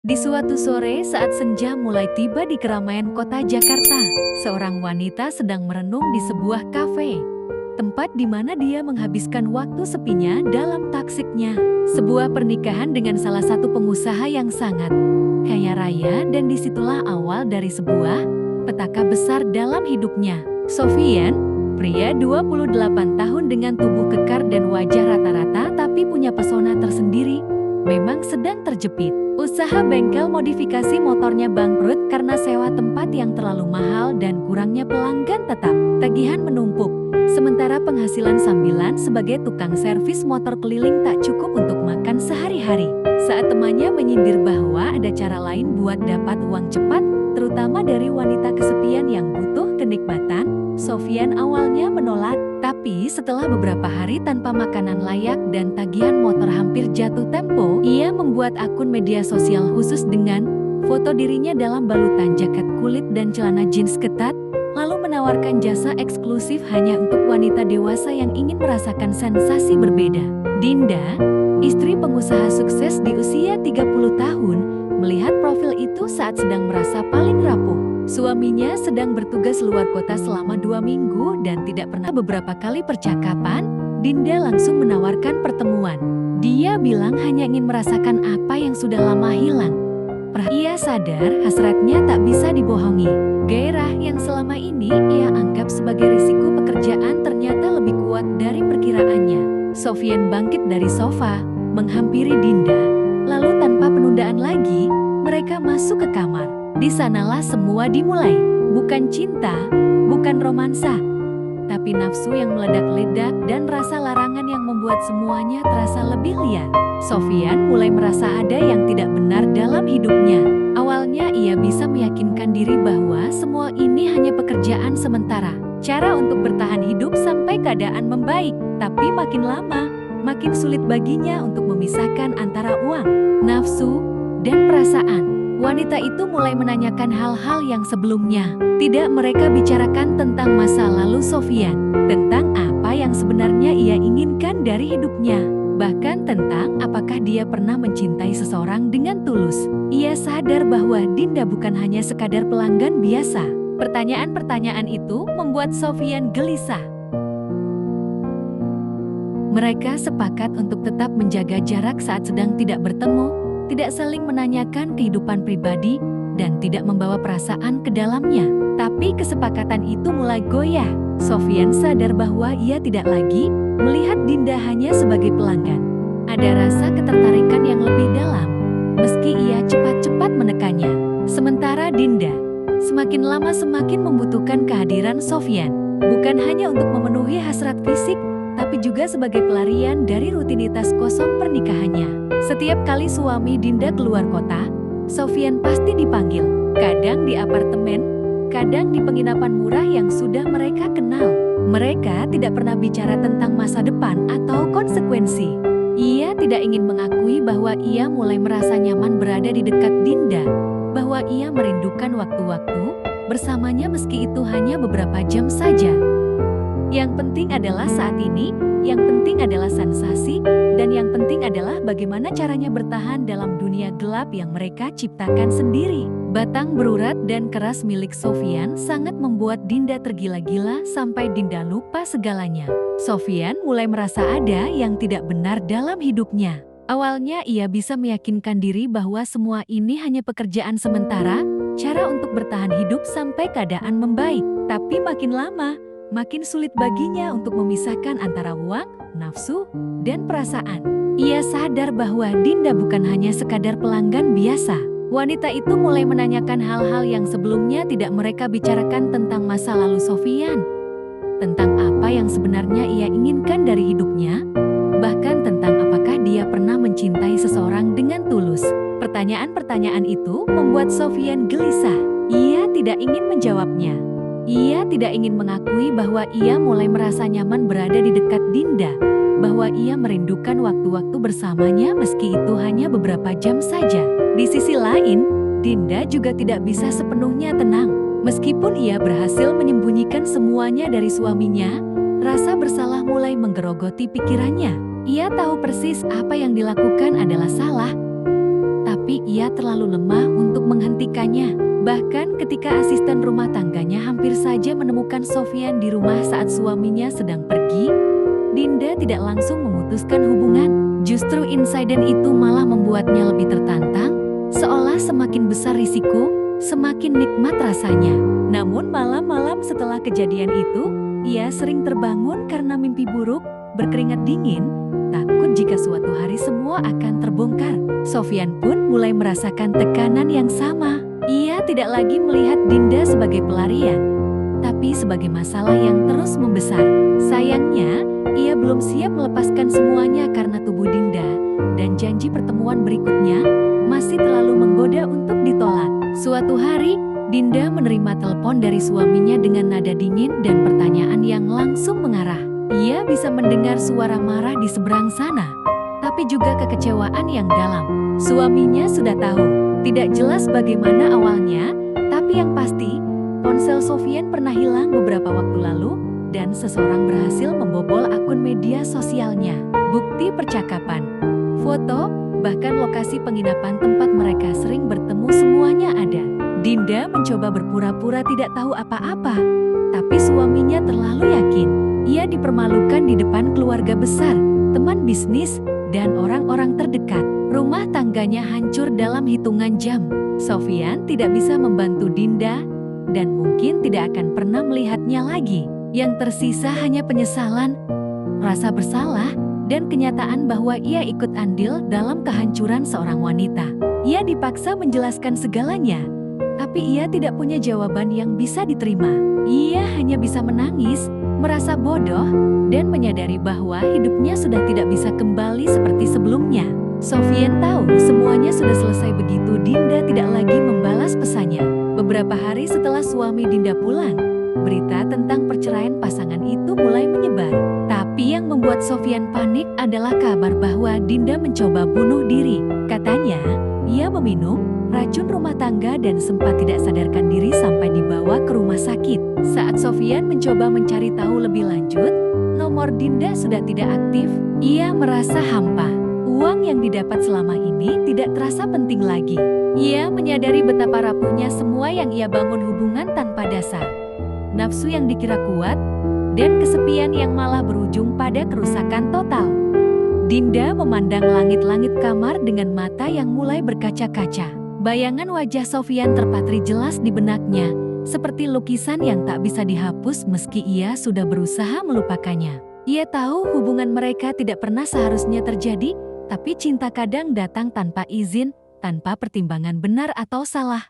Di suatu sore saat senja mulai tiba di keramaian kota Jakarta, seorang wanita sedang merenung di sebuah kafe. Tempat di mana dia menghabiskan waktu sepinya dalam taksiknya. Sebuah pernikahan dengan salah satu pengusaha yang sangat kaya raya, dan disitulah awal dari sebuah petaka besar dalam hidupnya. Sofian, pria 28 tahun dengan tubuh kekar dan wajah rata-rata tapi punya pesona tersendiri, memang sedang terjepit. Usaha bengkel modifikasi motornya bangkrut karena sewa tempat yang terlalu mahal dan kurangnya pelanggan tetap. Tagihan menumpuk, sementara penghasilan sambilan sebagai tukang servis motor keliling tak cukup untuk makan sehari-hari. Saat temannya menyindir bahwa ada cara lain buat dapat uang cepat, terutama dari wanita kesepian yang butuh kenikmatan, Sofian awalnya menolak. Tapi setelah beberapa hari tanpa makanan layak dan tagihan motor hampir jatuh tempo, ia membuat akun media sosial khusus dengan foto dirinya dalam balutan jaket kulit dan celana jeans ketat, lalu menawarkan jasa eksklusif hanya untuk wanita dewasa yang ingin merasakan sensasi berbeda. Dinda, istri pengusaha sukses di usia 30 tahun, melihat profil itu saat sedang merasa paling rapuh. Suaminya sedang bertugas luar kota selama 2 minggu dan tidak pernah. Beberapa kali percakapan, Dinda langsung menawarkan pertemuan. Dia bilang hanya ingin merasakan apa yang sudah lama hilang. Ia sadar hasratnya tak bisa dibohongi. Gairah yang selama ini ia anggap sebagai risiko pekerjaan ternyata lebih kuat dari perkiraannya. Sofian bangkit dari sofa, menghampiri Dinda, lalu tanpa penundaan lagi, mereka masuk ke kamar. Di sanalah semua dimulai, bukan cinta, bukan romansa, tapi nafsu yang meledak-ledak dan rasa larangan yang membuat semuanya terasa lebih liar. Sofian mulai merasa ada yang tidak benar dalam hidupnya. Awalnya ia bisa meyakinkan diri bahwa semua ini hanya pekerjaan sementara, cara untuk bertahan hidup sampai keadaan membaik. Tapi makin lama, makin sulit baginya untuk memisahkan antara uang, nafsu, dan perasaan. Wanita itu mulai menanyakan hal-hal yang sebelumnya tidak mereka bicarakan tentang masa lalu Sofian, tentang apa yang sebenarnya ia inginkan dari hidupnya, bahkan tentang apakah dia pernah mencintai seseorang dengan tulus. Ia sadar bahwa Dinda bukan hanya sekadar pelanggan biasa. Pertanyaan-pertanyaan itu membuat Sofian gelisah. Mereka sepakat untuk tetap menjaga jarak saat sedang tidak bertemu, tidak saling menanyakan kehidupan pribadi, dan tidak membawa perasaan ke dalamnya. Tapi kesepakatan itu mulai goyah. Sofian sadar bahwa ia tidak lagi melihat Dinda hanya sebagai pelanggan. Ada rasa ketertarikan yang lebih dalam, meski ia cepat-cepat menekannya. Sementara Dinda, semakin lama semakin membutuhkan kehadiran Sofian, bukan hanya untuk memenuhi hasrat fisik, tapi juga sebagai pelarian dari rutinitas kosong pernikahannya. Setiap kali suami Dinda keluar kota, Sofian pasti dipanggil. Kadang di apartemen, kadang di penginapan murah yang sudah mereka kenal. Mereka tidak pernah bicara tentang masa depan atau konsekuensi. Ia tidak ingin mengakui bahwa ia mulai merasa nyaman berada di dekat Dinda, bahwa ia merindukan waktu-waktu bersamanya meski itu hanya beberapa jam saja. Yang penting adalah saat ini, yang penting adalah sensasi, dan yang penting adalah bagaimana caranya bertahan dalam dunia gelap yang mereka ciptakan sendiri. Batang berurat dan keras milik Sofian sangat membuat Dinda tergila-gila sampai Dinda lupa segalanya. Sofian mulai merasa ada yang tidak benar dalam hidupnya. Awalnya ia bisa meyakinkan diri bahwa semua ini hanya pekerjaan sementara, cara untuk bertahan hidup sampai keadaan membaik. Tapi makin lama, makin sulit baginya untuk memisahkan antara uang, nafsu, dan perasaan. Ia sadar bahwa Dinda bukan hanya sekadar pelanggan biasa. Wanita itu mulai menanyakan hal-hal yang sebelumnya tidak mereka bicarakan tentang masa lalu Sofian, tentang apa yang sebenarnya ia inginkan dari hidupnya, bahkan tentang apakah dia pernah mencintai seseorang dengan tulus. Pertanyaan-pertanyaan itu membuat Sofian gelisah. Ia tidak ingin menjawabnya. Ia tidak ingin mengakui bahwa ia mulai merasa nyaman berada di dekat Dinda, bahwa ia merindukan waktu-waktu bersamanya meski itu hanya beberapa jam saja. Di sisi lain, Dinda juga tidak bisa sepenuhnya tenang. Meskipun ia berhasil menyembunyikan semuanya dari suaminya, rasa bersalah mulai menggerogoti pikirannya. Ia tahu persis apa yang dilakukan adalah salah, tapi ia terlalu lemah untuk menghentikannya. Bahkan ketika asisten rumah tangganya hampir saja menemukan Sofyan di rumah saat suaminya sedang pergi, Dinda tidak langsung memutuskan hubungan. Justru insiden itu malah membuatnya lebih tertantang, seolah semakin besar risiko, semakin nikmat rasanya. Namun malam-malam setelah kejadian itu, ia sering terbangun karena mimpi buruk, berkeringat dingin, takut jika suatu hari semua akan terbongkar. Sofyan pun mulai merasakan tekanan yang sama. Ia tidak lagi melihat Dinda sebagai pelarian, tapi sebagai masalah yang terus membesar. Sayangnya, ia belum siap melepaskan semuanya karena tubuh Dinda, dan janji pertemuan berikutnya masih terlalu menggoda untuk ditolak. Suatu hari, Dinda menerima telepon dari suaminya dengan nada dingin dan pertanyaan yang langsung mengarah. Ia bisa mendengar suara marah di seberang sana, tapi juga kekecewaan yang dalam. Suaminya sudah tahu, tidak jelas bagaimana awalnya, tapi yang pasti, ponsel Sofyan pernah hilang beberapa waktu lalu, dan seseorang berhasil membobol akun media sosialnya. Bukti percakapan, foto, bahkan lokasi penginapan tempat mereka sering bertemu semuanya ada. Dinda mencoba berpura-pura tidak tahu apa-apa, tapi suaminya terlalu yakin. Ia dipermalukan di depan keluarga besar, teman bisnis, dan orang-orang terdekat. Rumah tangganya hancur dalam hitungan jam. Sofyan tidak bisa membantu Dinda, dan mungkin tidak akan pernah melihatnya lagi. Yang tersisa hanya penyesalan, rasa bersalah, dan kenyataan bahwa ia ikut andil dalam kehancuran seorang wanita. Ia dipaksa menjelaskan segalanya, tapi ia tidak punya jawaban yang bisa diterima. Ia hanya bisa menangis, merasa bodoh, dan menyadari bahwa hidupnya sudah tidak bisa kembali seperti sebelumnya. Sofyan tahu semuanya sudah selesai begitu Dinda tidak lagi membalas pesannya. Beberapa hari setelah suami Dinda pulang, berita tentang perceraian pasangan itu mulai menyebar. Tapi yang membuat Sofyan panik adalah kabar bahwa Dinda mencoba bunuh diri. Katanya, ia meminum racun rumah tangga dan sempat tidak sadarkan diri sampai dibawa ke rumah sakit. Saat Sofyan mencoba mencari tahu lebih lanjut, nomor Dinda sudah tidak aktif. Ia merasa hampa. Uang yang didapat selama ini tidak terasa penting lagi. Ia menyadari betapa rapuhnya semua yang ia bangun hubungan tanpa dasar. Nafsu yang dikira kuat, dan kesepian yang malah berujung pada kerusakan total. Dinda memandang langit-langit kamar dengan mata yang mulai berkaca-kaca. Bayangan wajah Sofyan terpatri jelas di benaknya, seperti lukisan yang tak bisa dihapus meski ia sudah berusaha melupakannya. Ia tahu hubungan mereka tidak pernah seharusnya terjadi, tapi cinta kadang datang tanpa izin, tanpa pertimbangan benar atau salah.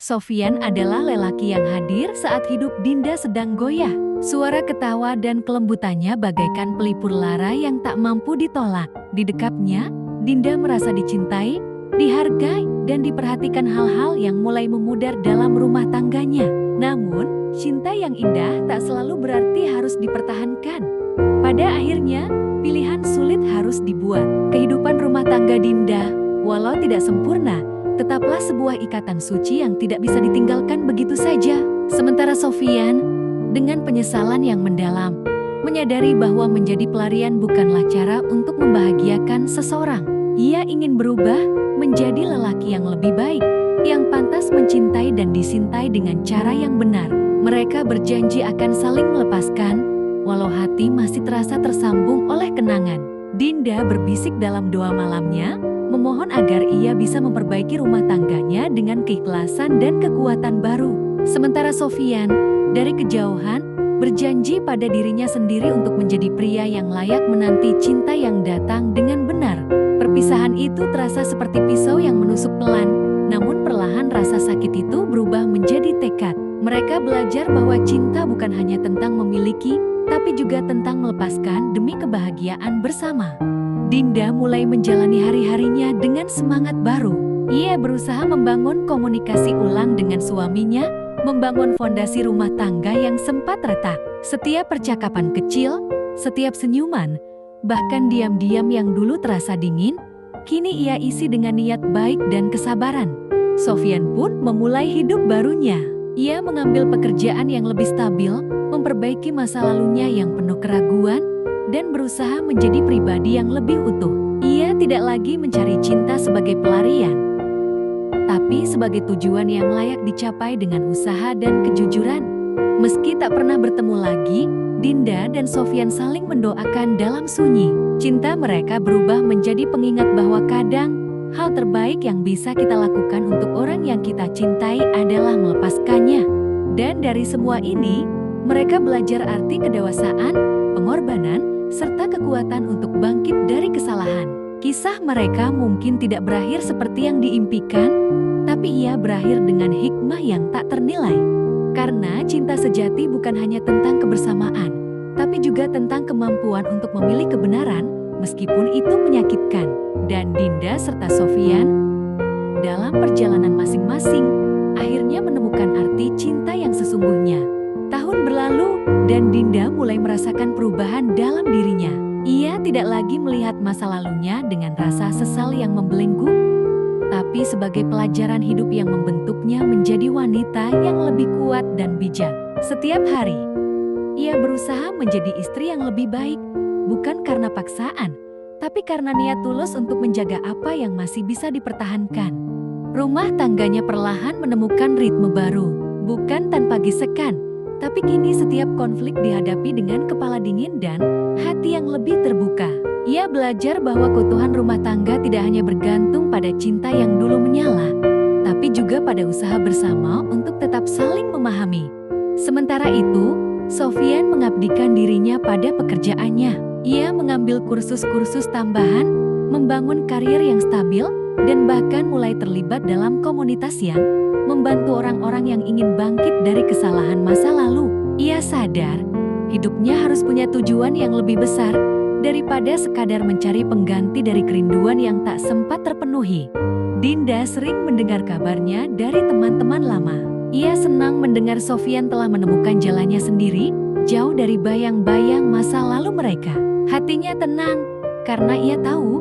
Sofyan adalah lelaki yang hadir saat hidup Dinda sedang goyah. Suara ketawa dan kelembutannya bagaikan pelipur lara yang tak mampu ditolak. Di dekatnya, Dinda merasa dicintai, dihargai, dan diperhatikan hal-hal yang mulai memudar dalam rumah tangganya. Namun, cinta yang indah tak selalu berarti harus dipertahankan. Pada akhirnya, pilihan sulit harus dibuat. Kehidupan rumah tangga Dinda, walau tidak sempurna, tetaplah sebuah ikatan suci yang tidak bisa ditinggalkan begitu saja. Sementara Sofyan, dengan penyesalan yang mendalam, menyadari bahwa menjadi pelarian bukanlah cara untuk membahagiakan seseorang. Ia ingin berubah menjadi lelaki yang lebih baik, yang pantas mencintai dan disintai dengan cara yang benar. Mereka berjanji akan saling melepaskan, walau hati masih terasa tersambung oleh kenangan. Dinda berbisik dalam doa malamnya, memohon agar ia bisa memperbaiki rumah tangganya dengan keikhlasan dan kekuatan baru. Sementara Sofyan, dari kejauhan, berjanji pada dirinya sendiri untuk menjadi pria yang layak menanti cinta yang datang dengan benar. Perpisahan itu terasa seperti pisau yang menusuk pelan, namun perlahan rasa sakit itu berubah menjadi tekad. Mereka belajar bahwa cinta bukan hanya tentang memiliki, tapi juga tentang melepaskan demi kebahagiaan bersama. Dinda mulai menjalani hari-harinya dengan semangat baru. Ia berusaha membangun komunikasi ulang dengan suaminya, membangun fondasi rumah tangga yang sempat retak. Setiap percakapan kecil, setiap senyuman, bahkan diam-diam yang dulu terasa dingin, kini ia isi dengan niat baik dan kesabaran. Sofyan pun memulai hidup barunya. Ia mengambil pekerjaan yang lebih stabil, memperbaiki masa lalunya yang penuh keraguan, dan berusaha menjadi pribadi yang lebih utuh. Ia tidak lagi mencari cinta sebagai pelarian, tapi sebagai tujuan yang layak dicapai dengan usaha dan kejujuran. Meski tak pernah bertemu lagi, Dinda dan Sofyan saling mendoakan dalam sunyi. Cinta mereka berubah menjadi pengingat bahwa kadang hal terbaik yang bisa kita lakukan untuk orang yang kita cintai adalah melepaskannya. Dan dari semua ini, mereka belajar arti kedewasaan, pengorbanan, serta kekuatan untuk bangkit dari kesalahan. Kisah mereka mungkin tidak berakhir seperti yang diimpikan, tapi ia berakhir dengan hikmah yang tak ternilai. Karena cinta sejati bukan hanya tentang kebersamaan, tapi juga tentang kemampuan untuk memilih kebenaran, meskipun itu menyakitkan. Dan Dinda serta Sofyan, dalam perjalanan masing-masing, akhirnya menemukan arti cinta yang sesungguhnya. Tahun berlalu, dan Dinda mulai merasakan perubahan dalam dirinya. Ia tidak lagi melihat masa lalunya dengan rasa sesal yang membelenggu, tapi sebagai pelajaran hidup yang membentuknya menjadi wanita yang lebih kuat dan bijak. Setiap hari, ia berusaha menjadi istri yang lebih baik, bukan karena paksaan, tapi karena niat tulus untuk menjaga apa yang masih bisa dipertahankan. Rumah tangganya perlahan menemukan ritme baru, bukan tanpa gesekan, tapi kini setiap konflik dihadapi dengan kepala dingin dan hati yang lebih terbuka. Ia belajar bahwa keutuhan rumah tangga tidak hanya bergantung pada cinta yang dulu menyala, tapi juga pada usaha bersama untuk tetap saling memahami. Sementara itu, Sofyan mengabdikan dirinya pada pekerjaannya. Ia mengambil kursus-kursus tambahan, membangun karir yang stabil, dan bahkan mulai terlibat dalam komunitas yang membantu orang-orang yang ingin bangkit dari kesalahan masa lalu. Ia sadar, hidupnya harus punya tujuan yang lebih besar daripada sekadar mencari pengganti dari kerinduan yang tak sempat terpenuhi. Dinda sering mendengar kabarnya dari teman-teman lama. Ia senang mendengar Sofyan telah menemukan jalannya sendiri, jauh dari bayang-bayang masa lalu mereka. Hatinya tenang, karena ia tahu,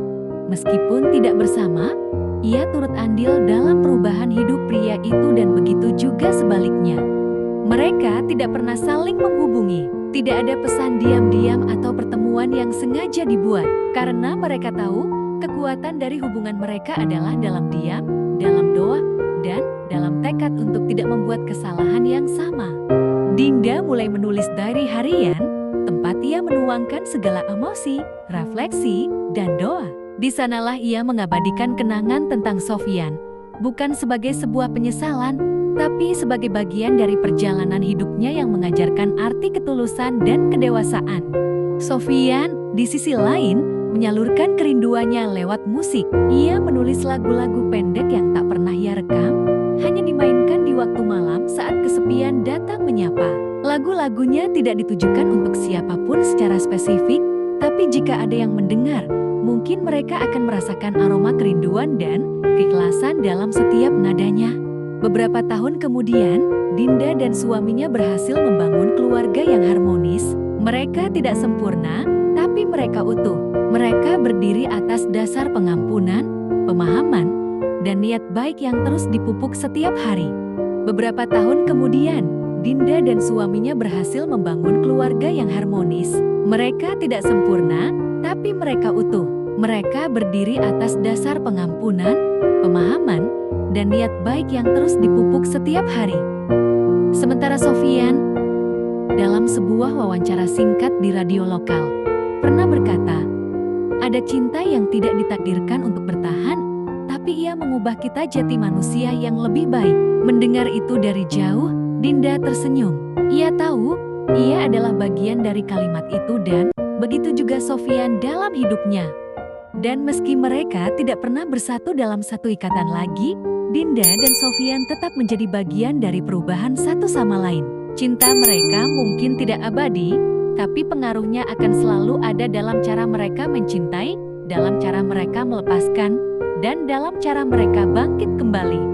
meskipun tidak bersama, ia turut andil dalam perubahan hidup pria itu dan begitu juga sebaliknya. Mereka tidak pernah saling menghubungi, tidak ada pesan diam-diam atau pertemuan yang sengaja dibuat, karena mereka tahu kekuatan dari hubungan mereka adalah dalam diam, dalam doa, dan dalam tekad untuk tidak membuat kesalahan yang sama. Dinda mulai menulis diary harian, tempat ia menuangkan segala emosi, refleksi, dan doa. Di sanalah ia mengabadikan kenangan tentang Sofyan, bukan sebagai sebuah penyesalan, tapi sebagai bagian dari perjalanan hidupnya yang mengajarkan arti ketulusan dan kedewasaan. Sofyan, di sisi lain, menyalurkan kerinduannya lewat musik. Ia menulis lagu-lagu pendek yang tak pernah ia rekam, hanya dimainkan di waktu malam saat kesepian datang menyapa. Lagu-lagunya tidak ditujukan untuk siapapun secara spesifik, tapi jika ada yang mendengar, mungkin mereka akan merasakan aroma kerinduan dan keikhlasan dalam setiap nadanya. Beberapa tahun kemudian, Dinda dan suaminya berhasil membangun keluarga yang harmonis. Mereka tidak sempurna, tapi mereka utuh. Mereka berdiri atas dasar pengampunan, pemahaman, dan niat baik yang terus dipupuk setiap hari. Beberapa tahun kemudian, Dinda dan suaminya berhasil membangun keluarga yang harmonis. Mereka tidak sempurna, tapi mereka utuh. Mereka berdiri atas dasar pengampunan, pemahaman, dan niat baik yang terus dipupuk setiap hari. Sementara Sofyan, dalam sebuah wawancara singkat di radio lokal, pernah berkata, "Ada cinta yang tidak ditakdirkan untuk bertahan, tapi ia mengubah kita jadi manusia yang lebih baik." Mendengar itu dari jauh, Dinda tersenyum. Ia tahu, ia adalah bagian dari kalimat itu dan begitu juga Sofyan dalam hidupnya. Dan meski mereka tidak pernah bersatu dalam satu ikatan lagi, Dinda dan Sofyan tetap menjadi bagian dari perubahan satu sama lain. Cinta mereka mungkin tidak abadi, tapi pengaruhnya akan selalu ada dalam cara mereka mencintai, dalam cara mereka melepaskan, dan dalam cara mereka bangkit kembali.